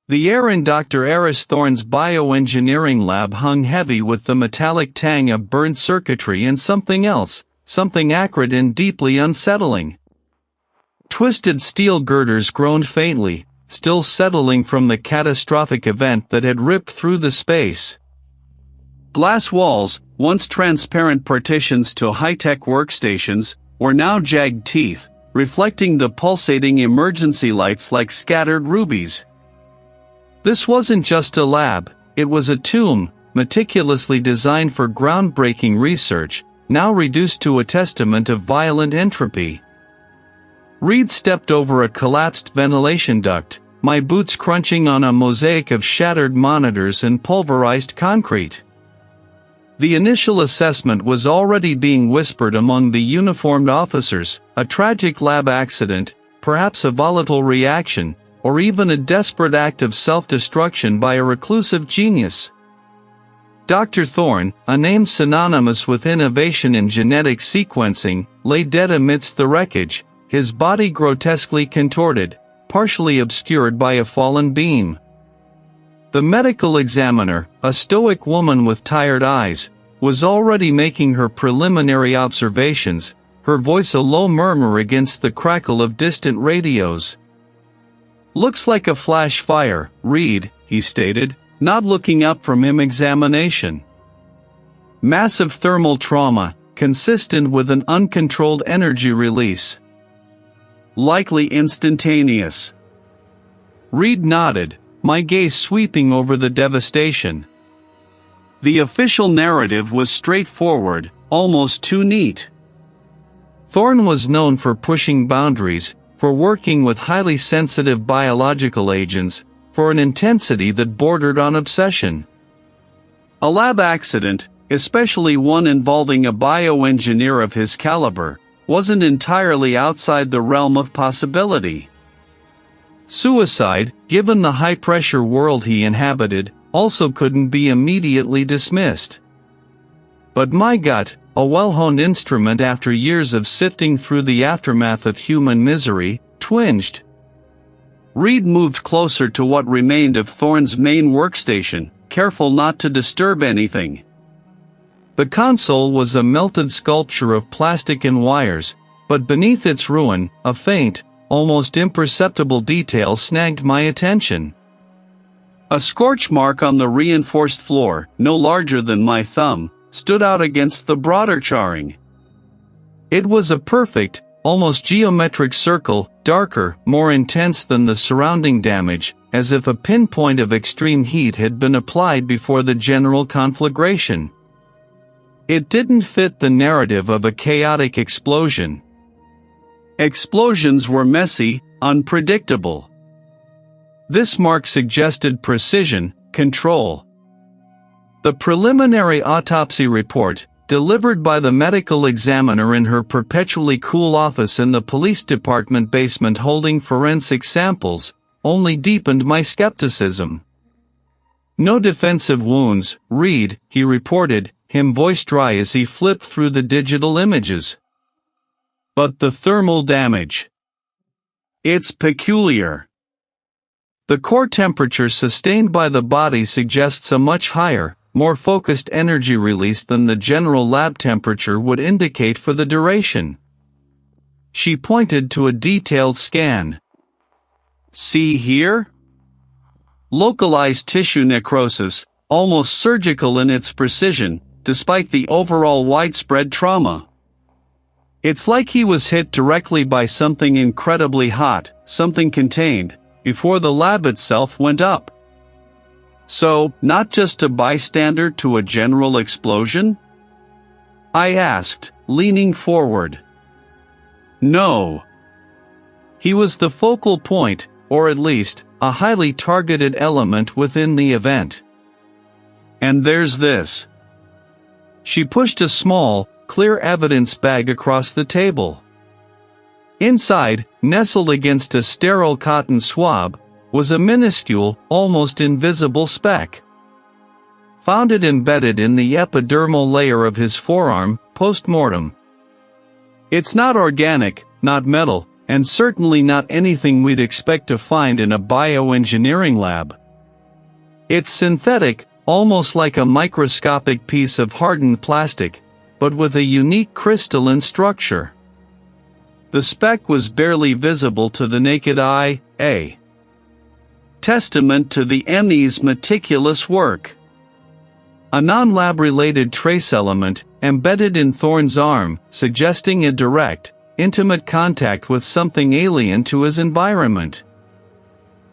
The air in Dr. Aris Thorne's bioengineering lab hung heavy with the metallic tang of burnt circuitry and something else, something acrid and deeply unsettling. Twisted steel girders groaned faintly, still settling from the catastrophic event that had ripped through the space. Glass walls, once transparent partitions to high-tech workstations, were now jagged teeth, reflecting the pulsating emergency lights like scattered rubies. This wasn't just a lab, it was a tomb, meticulously designed for groundbreaking research, now reduced to a testament of violent entropy. Reid stepped over a collapsed ventilation duct, my boots crunching on a mosaic of shattered monitors and pulverized concrete. The initial assessment was already being whispered among the uniformed officers: a tragic lab accident, perhaps a volatile reaction, or even a desperate act of self-destruction by a reclusive genius. Dr. Thorne, a name synonymous with innovation in genetic sequencing, lay dead amidst the wreckage, his body grotesquely contorted, partially obscured by a fallen beam. The medical examiner, a stoic woman with tired eyes, was already making her preliminary observations, her voice a low murmur against the crackle of distant radios. "Looks like a flash fire, Reid," he stated, not looking up from examination. "Massive thermal trauma, consistent with an uncontrolled energy release. Likely instantaneous." Reid nodded, my gaze sweeping over the devastation. The official narrative was straightforward, almost too neat. Thorne was known for pushing boundaries, for working with highly sensitive biological agents, for an intensity that bordered on obsession. A lab accident, especially one involving a bioengineer of his caliber, wasn't entirely outside the realm of possibility. Suicide, given the high-pressure world he inhabited, also couldn't be immediately dismissed. But my gut, a well-honed instrument after years of sifting through the aftermath of human misery, twinged. Reid moved closer to what remained of Thorne's main workstation, careful not to disturb anything. The console was a melted sculpture of plastic and wires, but beneath its ruin, a faint, almost imperceptible detail snagged my attention. A scorch mark on the reinforced floor, no larger than my thumb, stood out against the broader charring. It was a perfect, almost geometric circle, darker, more intense than the surrounding damage, as if a pinpoint of extreme heat had been applied before the general conflagration. It didn't fit the narrative of a chaotic explosion. Explosions were messy, unpredictable. This mark suggested precision, control. The preliminary autopsy report, delivered by the medical examiner in her perpetually cool office in the police department basement holding forensic samples, only deepened my skepticism. "No defensive wounds, Reid," he reported, him voice dry as he flipped through the digital images. "But the thermal damage. It's peculiar. The core temperature sustained by the body suggests a much higher, more focused energy release than the general lab temperature would indicate for the duration." She pointed to a detailed scan. "See here? Localized tissue necrosis, almost surgical in its precision, despite the overall widespread trauma. It's like he was hit directly by something incredibly hot, something contained, before the lab itself went up. So, not just a bystander to a general explosion?" I asked, leaning forward. "No. He was the focal point, or at least, a highly targeted element within the event. And there's this." She pushed a small, clear evidence bag across the table. Inside, nestled against a sterile cotton swab, was a minuscule, almost invisible speck. Found it embedded in the epidermal layer of his forearm, post-mortem. It's not organic, not metal, and certainly not anything we'd expect to find in a bioengineering lab. It's synthetic, almost like a microscopic piece of hardened plastic, but with a unique crystalline structure. The speck was barely visible to the naked eye, a testament to the ME's meticulous work. A non-lab-related trace element, embedded in Thorne's arm, suggesting a direct, intimate contact with something alien to his environment.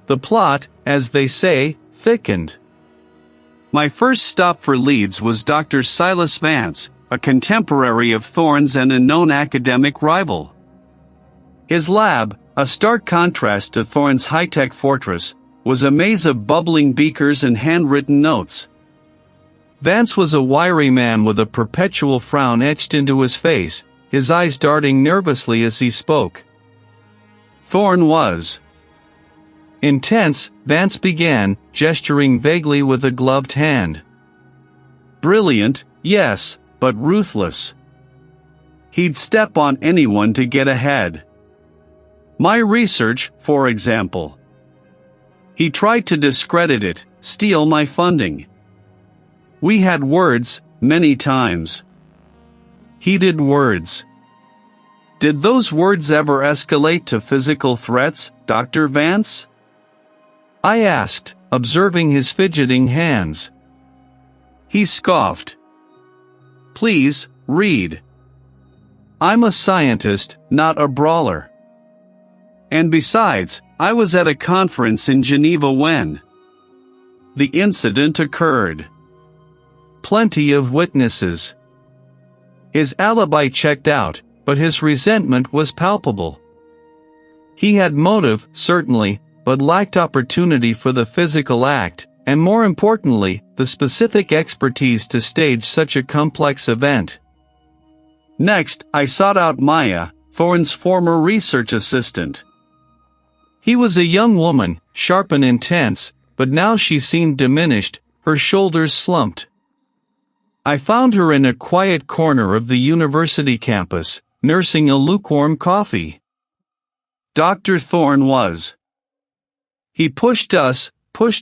The plot, as they say, thickened. My first stop for Leeds was Dr. Silas Vance, a contemporary of Thorne's and a known academic rival. His lab, a stark contrast to Thorne's high-tech fortress, was a maze of bubbling beakers and handwritten notes. Vance was a wiry man with a perpetual frown etched into his face, his eyes darting nervously as he spoke. Thorne was intense, Vance began, gesturing vaguely with a gloved hand. Brilliant, yes, but ruthless. He'd step on anyone to get ahead. My research, for example. He tried to discredit it, steal my funding. We had words, many times. Heated words. Did those words ever escalate to physical threats, Dr. Vance? I asked, observing his fidgeting hands. He scoffed. Please, Reid. I'm a scientist, not a brawler. And besides, I was at a conference in Geneva when the incident occurred. Plenty of witnesses. His alibi checked out, but his resentment was palpable. He had motive, certainly, but lacked opportunity for the physical act, and more importantly, the specific expertise to stage such a complex event. Next, I sought out Maya, Thorne's former research assistant. He was a young woman, sharp and intense, but now she seemed diminished, her shoulders slumped. I found her in a quiet corner of the university campus, nursing a lukewarm coffee. Dr. Thorne was. He pushed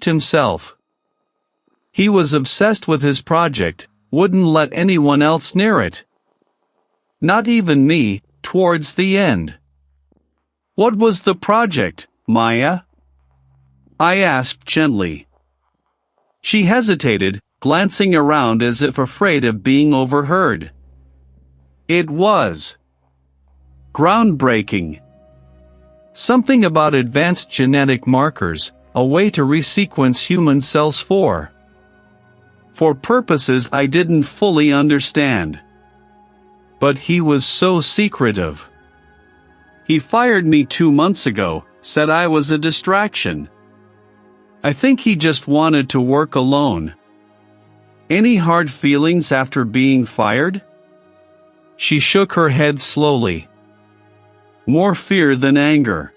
himself. He was obsessed with his project, wouldn't let anyone else near it. Not even me, towards the end. What was the project, Maya? I asked gently. She hesitated, glancing around as if afraid of being overheard. It was groundbreaking. Something about advanced genetic markers, a way to resequence human cells for purposes I didn't fully understand. But he was so secretive. He fired me 2 months ago, said I was a distraction. I think he just wanted to work alone. Any hard feelings after being fired? She shook her head slowly. More fear than anger.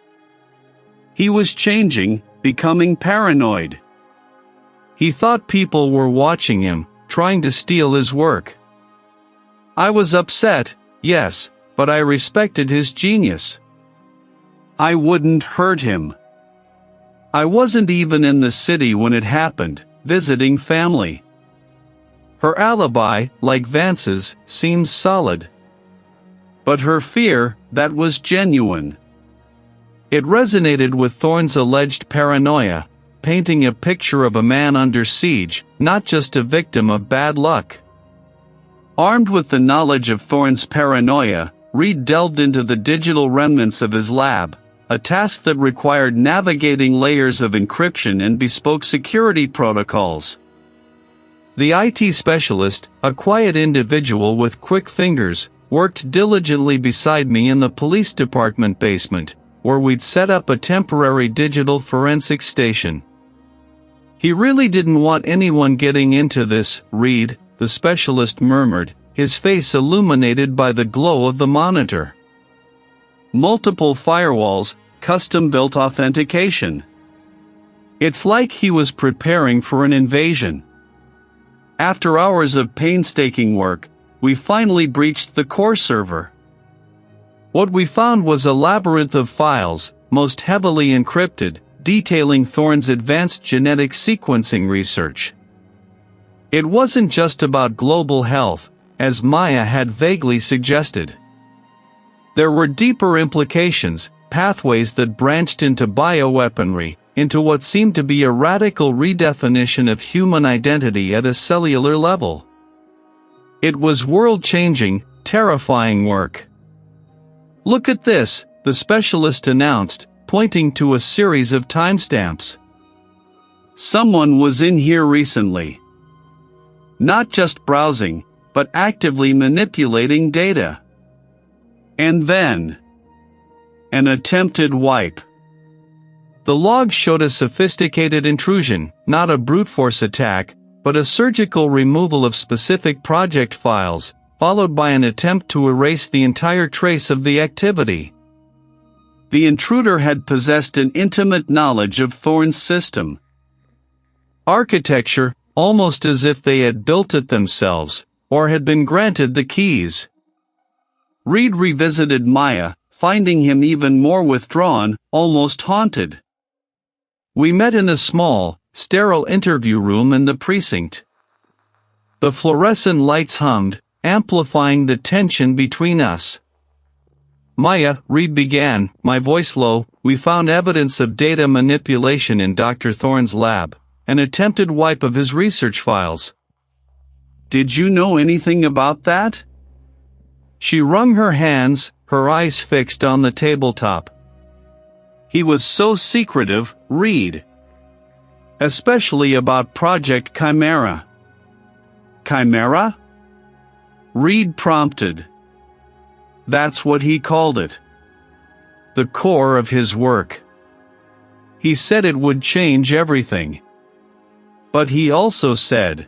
He was changing, becoming paranoid. He thought people were watching him, trying to steal his work. I was upset, yes, but I respected his genius. I wouldn't hurt him. I wasn't even in the city when it happened, visiting family. Her alibi, like Vance's, seemed solid. But her fear, that was genuine. It resonated with Thorne's alleged paranoia, painting a picture of a man under siege, not just a victim of bad luck. Armed with the knowledge of Thorne's paranoia, Reid delved into the digital remnants of his lab, a task that required navigating layers of encryption and bespoke security protocols. The IT specialist, a quiet individual with quick fingers, worked diligently beside me in the police department basement, where we'd set up a temporary digital forensics station. He really didn't want anyone getting into this, Reid, the specialist murmured, his face illuminated by the glow of the monitor. Multiple firewalls, custom-built authentication. It's like he was preparing for an invasion. After hours of painstaking work, we finally breached the core server. What we found was a labyrinth of files, most heavily encrypted, detailing Thorne's advanced genetic sequencing research. It wasn't just about global health, as Maya had vaguely suggested. There were deeper implications, pathways that branched into bioweaponry, into what seemed to be a radical redefinition of human identity at a cellular level. It was world-changing, terrifying work. "Look at this," the specialist announced, pointing to a series of timestamps. "Someone was in here recently. Not just browsing, but actively manipulating data. And then, an attempted wipe." The log showed a sophisticated intrusion, not a brute force attack, but a surgical removal of specific project files, followed by an attempt to erase the entire trace of the activity. The intruder had possessed an intimate knowledge of Thorne's system. Architecture, almost as if they had built it themselves, or had been granted the keys. Reid revisited Maya, finding him even more withdrawn, almost haunted. "We met in a small, sterile interview room in the precinct. The fluorescent lights hummed, amplifying the tension between us. Maya," Reid began, my voice low, "we found evidence of data manipulation in Dr. Thorne's lab, an attempted wipe of his research files." "Did you know anything about that?" She wrung her hands, her eyes fixed on the tabletop. "He was so secretive, Reid. Especially about Project Chimera." "Chimera?" Reid prompted. "That's what he called it. The core of his work. He said it would change everything. But he also said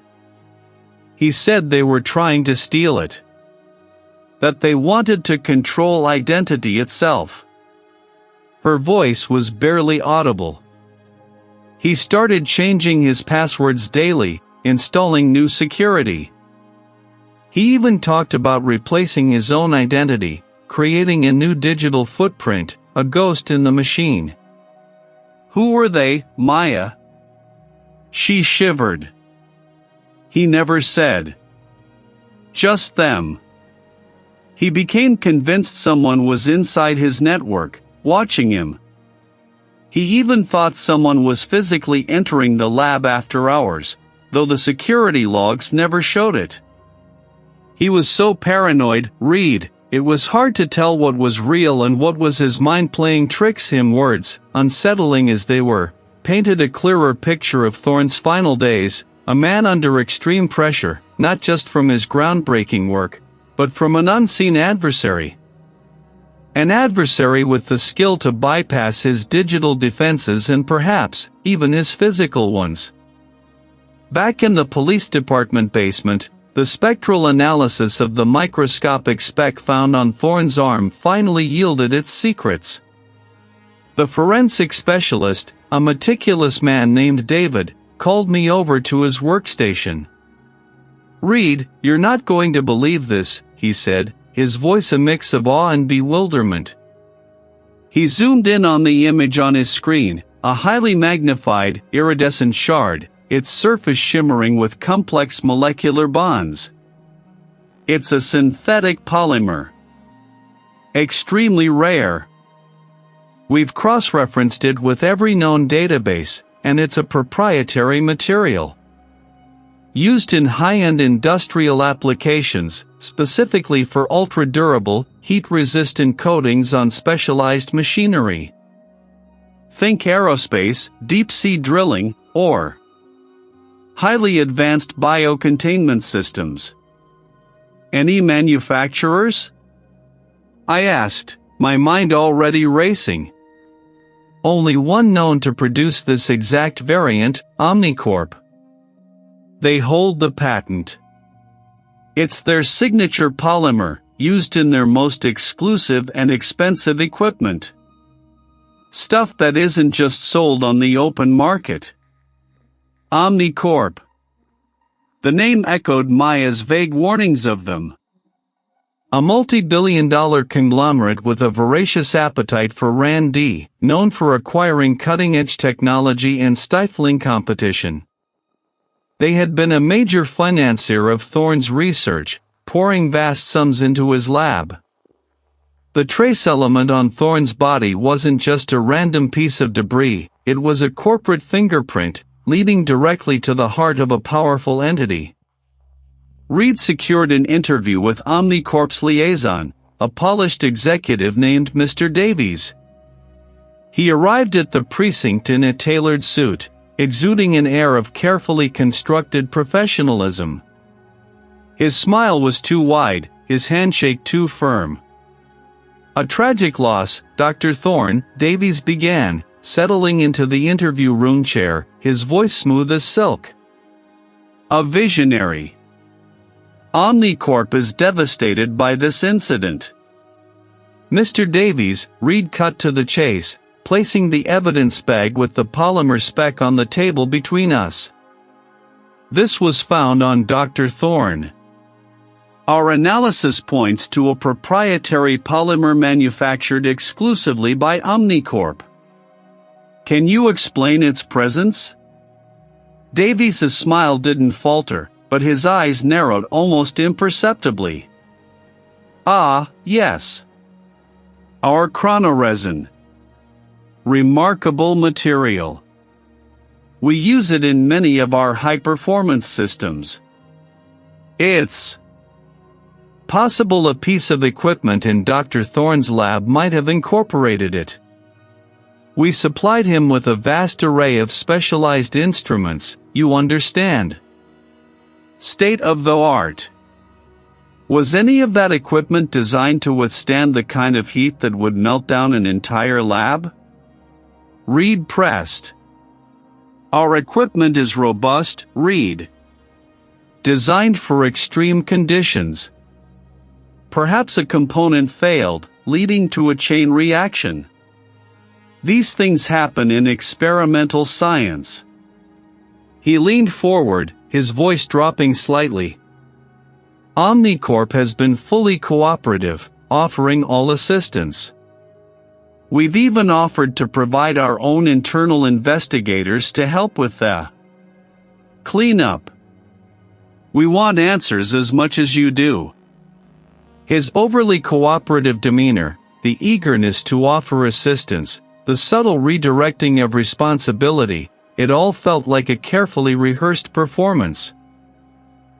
they were trying to steal it. That they wanted to control identity itself." Her voice was barely audible. "He started changing his passwords daily, installing new security. He even talked about replacing his own identity, creating a new digital footprint, a ghost in the machine." "Who were they, Maya?" She shivered. "He never said. Just them. He became convinced someone was inside his network, watching him. He even thought someone was physically entering the lab after hours, though the security logs never showed it. He was so paranoid, Reid, it was hard to tell what was real and what was his mind playing tricks." Him words, unsettling as they were, painted a clearer picture of Thorne's final days, a man under extreme pressure, not just from his groundbreaking work, but from an unseen adversary. An adversary with the skill to bypass his digital defenses and perhaps even his physical ones. Back in the police department basement, the spectral analysis of the microscopic speck found on Thorne's arm finally yielded its secrets. The forensic specialist, a meticulous man named David, called me over to his workstation. "Reid, you're not going to believe this," he said, his voice a mix of awe and bewilderment. He zoomed in on the image on his screen, a highly magnified, iridescent shard, its surface shimmering with complex molecular bonds. "It's a synthetic polymer. Extremely rare. We've cross-referenced it with every known database, and it's a proprietary material. Used in high-end industrial applications, specifically for ultra-durable, heat-resistant coatings on specialized machinery. Think aerospace, deep-sea drilling, or highly advanced biocontainment systems." "Any manufacturers?" I asked, my mind already racing. "Only one known to produce this exact variant, Omnicorp. They hold the patent. It's their signature polymer, used in their most exclusive and expensive equipment. Stuff that isn't just sold on the open market." Omnicorp. The name echoed Maya's vague warnings of them. A multi-billion-dollar conglomerate with a voracious appetite for R&D, known for acquiring cutting-edge technology and stifling competition. They had been a major financier of Thorne's research, pouring vast sums into his lab. The trace element on Thorne's body wasn't just a random piece of debris, it was a corporate fingerprint, leading directly to the heart of a powerful entity. Reid secured an interview with Omnicorp's liaison, a polished executive named Mr. Davies. He arrived at the precinct in a tailored suit, exuding an air of carefully constructed professionalism. His smile was too wide, his handshake too firm. "A tragic loss, Dr. Thorne," Davies began, settling into the interview room chair, his voice smooth as silk. "A visionary. Omnicorp is devastated by this incident." "Mr. Davies," Reid cut to the chase, placing the evidence bag with the polymer speck on the table between us. "This was found on Dr. Thorne. Our analysis points to a proprietary polymer manufactured exclusively by Omnicorp. Can you explain its presence?" Davies' smile didn't falter, but his eyes narrowed almost imperceptibly. "Ah, yes. Our chronoresin. Remarkable material. We use it in many of our high-performance systems. It's possible a piece of equipment in Dr. Thorne's lab might have incorporated it. We supplied him with a vast array of specialized instruments, you understand. State-of-the-art. Was any of that equipment designed to withstand the kind of heat that would melt down an entire lab?" Reid pressed. "Our equipment is robust, Reid. Designed for extreme conditions. Perhaps a component failed, leading to a chain reaction. These things happen in experimental science." He leaned forward, his voice dropping slightly. "Omnicorp has been fully cooperative, offering all assistance. We've even offered to provide our own internal investigators to help with the cleanup. We want answers as much as you do." His overly cooperative demeanor, the eagerness to offer assistance, the subtle redirecting of responsibility, it all felt like a carefully rehearsed performance.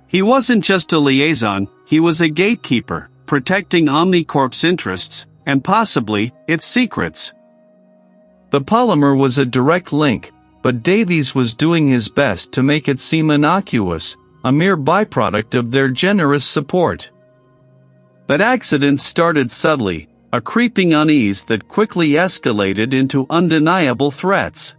He wasn't just a liaison, he was a gatekeeper, protecting Omnicorp's interests, and possibly, its secrets. The polymer was a direct link, but Davies was doing his best to make it seem innocuous, a mere byproduct of their generous support. But accidents started subtly, a creeping unease that quickly escalated into undeniable threats.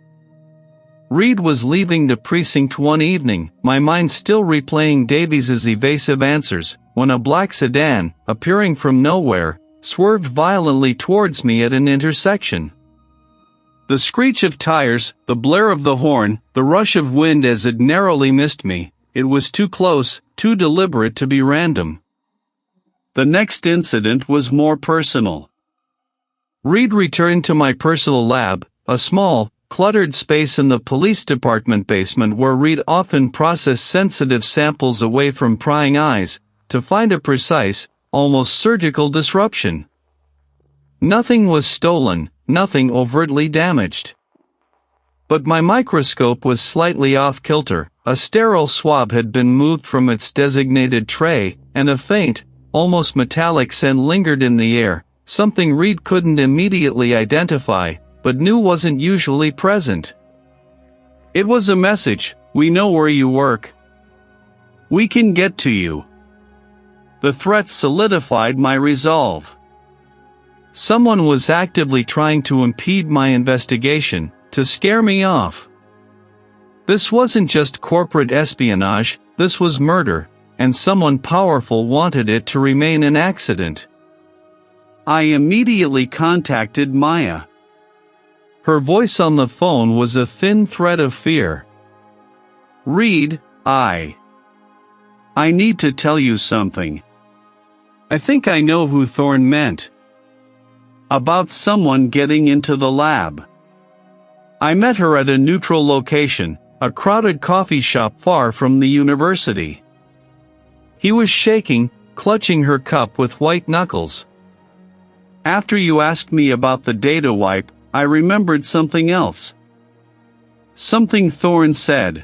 Reid was leaving the precinct one evening, my mind still replaying Davies' evasive answers, when a black sedan, appearing from nowhere, swerved violently towards me at an intersection. The screech of tires, the blare of the horn, the rush of wind as it narrowly missed me, it was too close, too deliberate to be random. The next incident was more personal. Reid returned to my personal lab, a small, cluttered space in the police department basement where Reid often processed sensitive samples away from prying eyes, to find a precise, almost surgical disruption. Nothing was stolen, nothing overtly damaged. But my microscope was slightly off-kilter, a sterile swab had been moved from its designated tray, and a faint, almost metallic scent lingered in the air, something Reid couldn't immediately identify, but knew wasn't usually present. It was a message, "We know where you work. We can get to you." The threat solidified my resolve. Someone was actively trying to impede my investigation, to scare me off. This wasn't just corporate espionage, this was murder, and someone powerful wanted it to remain an accident. I immediately contacted Maya. Her voice on the phone was a thin thread of fear. "Reid, I need to tell you something. I think I know who Thorne meant. About someone getting into the lab. I met her at a neutral location, a crowded coffee shop far from the university. He was shaking, clutching her cup with white knuckles. After you asked me about the data wipe, I remembered something else. Something Thorne said.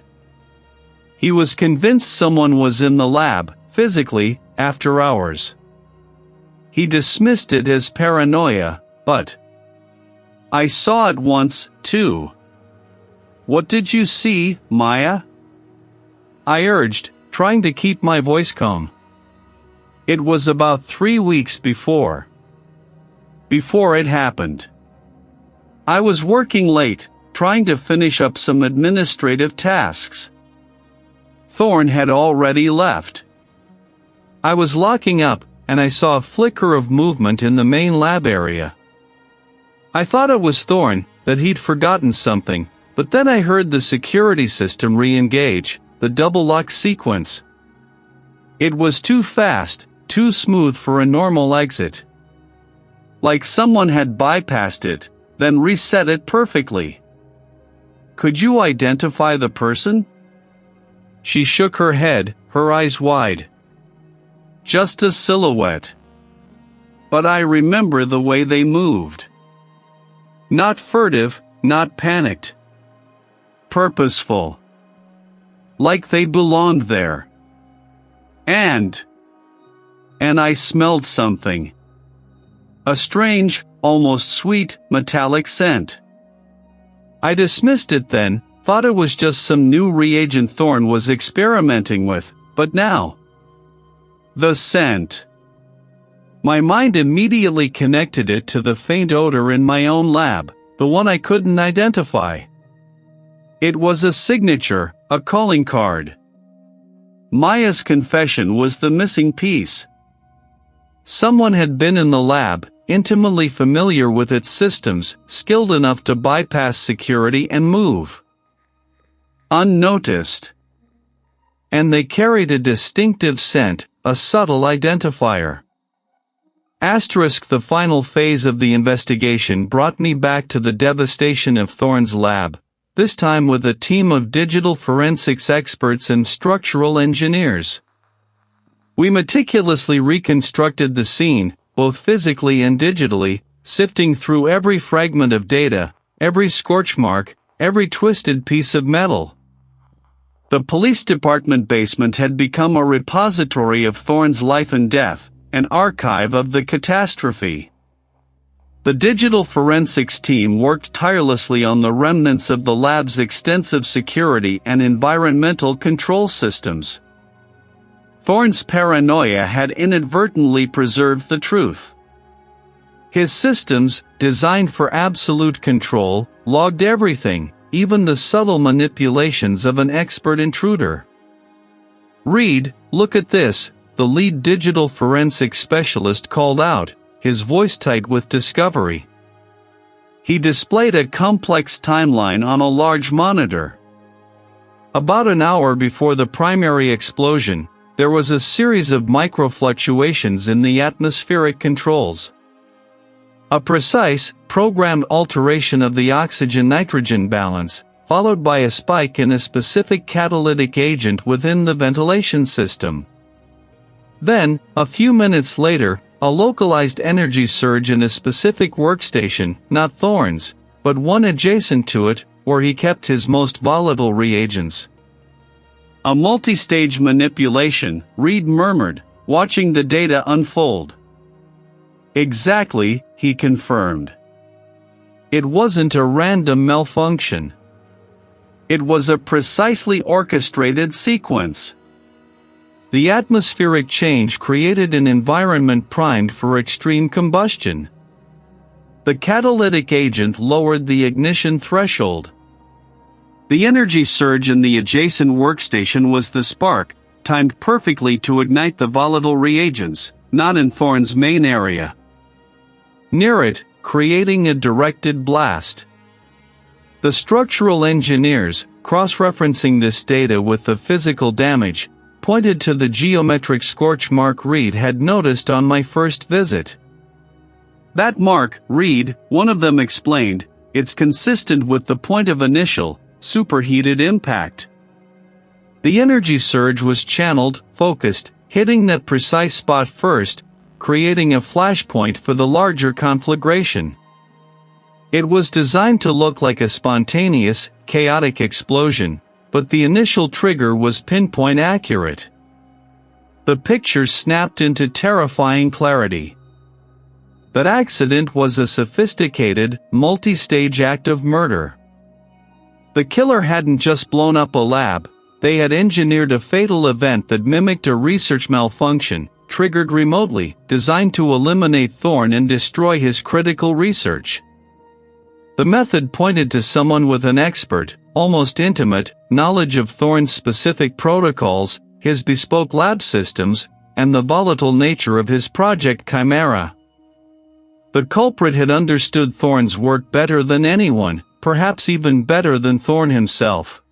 He was convinced someone was in the lab, physically, after hours. He dismissed it as paranoia, but I saw it once, too. What did you see, Maya? I urged, trying to keep my voice calm. It was about 3 weeks before it happened. I was working late, trying to finish up some administrative tasks. Thorne had already left. I was locking up, and I saw a flicker of movement in the main lab area. I thought it was Thorne, that he'd forgotten something, but then I heard the security system re-engage, the double lock sequence. It was too fast, too smooth for a normal exit. Like someone had bypassed it, then reset it perfectly. Could you identify the person? She shook her head, her eyes wide. Just a silhouette. But I remember the way they moved. Not furtive, not panicked. Purposeful. Like they belonged there. And I smelled something. A strange, almost sweet, metallic scent. I dismissed it then, thought it was just some new reagent Thorne was experimenting with, but now. The scent. My mind immediately connected it to the faint odor in my own lab, the one I couldn't identify. It was a signature, a calling card. Maya's confession was the missing piece. Someone had been in the lab, intimately familiar with its systems, skilled enough to bypass security and move unnoticed. And they carried a distinctive scent, a subtle identifier. The final phase of the investigation brought me back to the devastation of Thorne's lab, this time with a team of digital forensics experts and structural engineers. We meticulously reconstructed the scene, both physically and digitally, sifting through every fragment of data, every scorch mark, every twisted piece of metal. The police department basement had become a repository of Thorne's life and death, an archive of the catastrophe. The digital forensics team worked tirelessly on the remnants of the lab's extensive security and environmental control systems. Thorne's paranoia had inadvertently preserved the truth. His systems, designed for absolute control, logged everything, even the subtle manipulations of an expert intruder. Reid, look at this, the lead digital forensics specialist called out, his voice tight with discovery. He displayed a complex timeline on a large monitor. About an hour before the primary explosion, there was a series of microfluctuations in the atmospheric controls. A precise, programmed alteration of the oxygen-nitrogen balance, followed by a spike in a specific catalytic agent within the ventilation system. Then, a few minutes later, a localized energy surge in a specific workstation, not Thorne's, but one adjacent to it, where he kept his most volatile reagents. A multi-stage manipulation, Reid murmured, watching the data unfold. Exactly, he confirmed. It wasn't a random malfunction. It was a precisely orchestrated sequence. The atmospheric change created an environment primed for extreme combustion. The catalytic agent lowered the ignition threshold. The energy surge in the adjacent workstation was the spark, timed perfectly to ignite the volatile reagents, not in Thorne's main area. Near it, creating a directed blast. The structural engineers, cross-referencing this data with the physical damage, pointed to the geometric scorch mark Reid had noticed on my first visit. That mark, Reid, one of them explained, it's consistent with the point of initial, superheated impact. The energy surge was channeled, focused, hitting that precise spot first, creating a flashpoint for the larger conflagration. It was designed to look like a spontaneous, chaotic explosion, but the initial trigger was pinpoint accurate. The picture snapped into terrifying clarity. That accident was a sophisticated, multi-stage act of murder. The killer hadn't just blown up a lab, they had engineered a fatal event that mimicked a research malfunction, triggered remotely, designed to eliminate Thorne and destroy his critical research. The method pointed to someone with an expert, almost intimate, knowledge of Thorne's specific protocols, his bespoke lab systems, and the volatile nature of his Project Chimera. The culprit had understood Thorne's work better than anyone, perhaps even better than Thorne himself.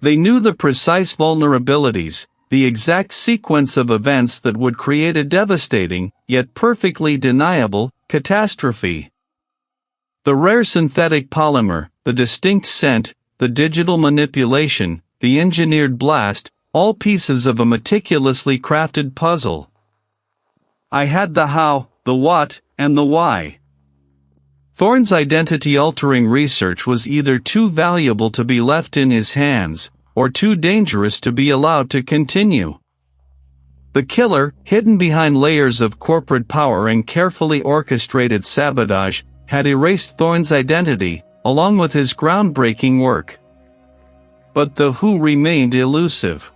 They knew the precise vulnerabilities, the exact sequence of events that would create a devastating, yet perfectly deniable, catastrophe. The rare synthetic polymer, the distinct scent, the digital manipulation, the engineered blast, all pieces of a meticulously crafted puzzle. I had the how, the what, and the why. Thorne's identity-altering research was either too valuable to be left in his hands, or too dangerous to be allowed to continue. The killer, hidden behind layers of corporate power and carefully orchestrated sabotage, had erased Thorne's identity, along with his groundbreaking work. But the who remained elusive.